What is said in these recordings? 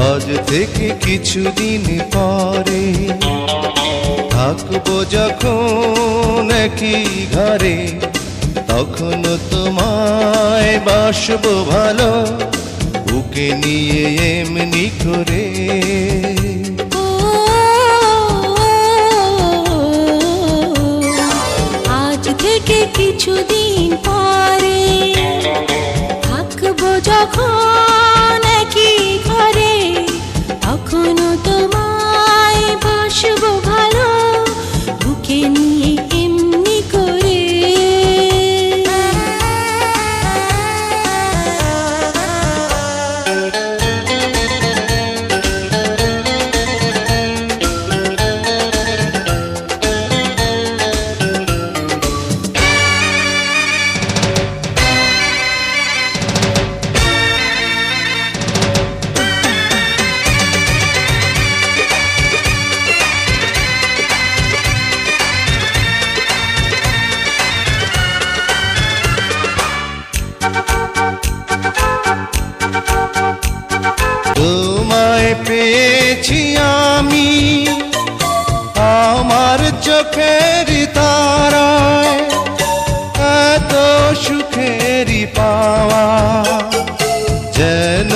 আজ থেকে কিছুদিন পরে থাকবো যখন একই ঘরে, তখন তোমায় বাসবো ভালো বুকে নিয়ে এমনি করে। আজ থেকে কিছুদিন পরে থাকবো যখন একই ঘরে, তখন তোমায় বাসবো ভালো বুকে নিয়ে এমনি করে। তোমায় পেয়েছি আমি আমার চোখের তারায়, এত সুখেরই পাওয়া যেন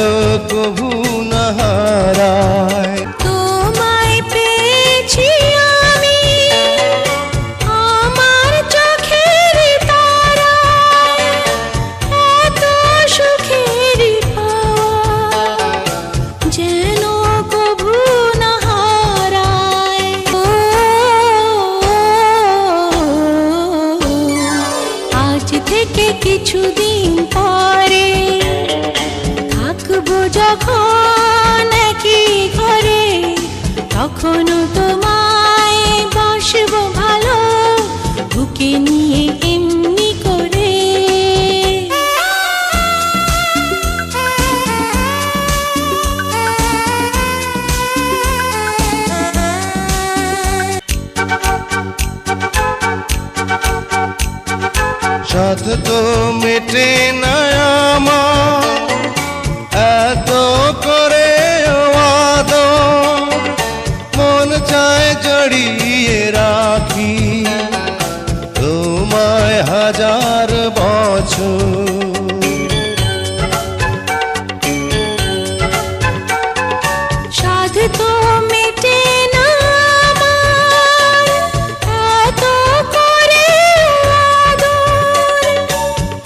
কভু না হারায়। তোমায় পেয়েছি আমি আমার চোখের তারায়, এত সুখের পাওয়া যেন কভু না হারায়। আজ থেকে কিছুদিন পরে থাকবো যখন একই ঘরে, তখন তোমায় বাসবো ভালো বুকে নিয়ে এমনি করে। সাথ তো মেটে না আমার এত করে আদর, মন চায় জড়িয়ে রাখি তোমায় হাজার বছর। সাধ তো মেটে না আমার এত করে আদর,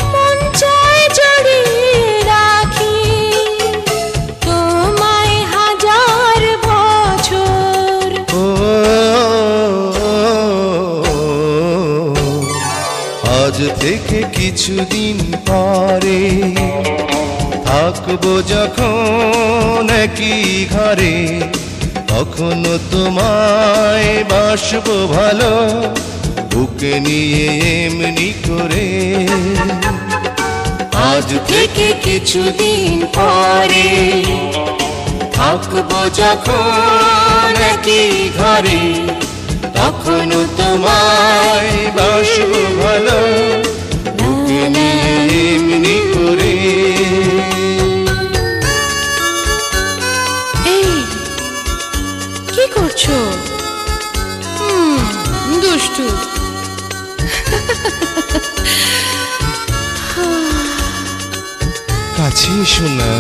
মন চায় জড়িয়ে রাখি তোমায় হাজার বছর। ও আজ থেকে কিছুদিন পরে থাকবো যখন একই ঘরে, তখন তোমায় বাসবো ভালো বুকে নিয়ে এমনি করে। আজ থেকে কিছুদিন পরে থাকবো যখন একই ঘরে, তখন তোমায় বাসবো ভালো বুকে নিয়ে এমনি করে। এই কি করছো? দুষ্টু। কাছে এসো না।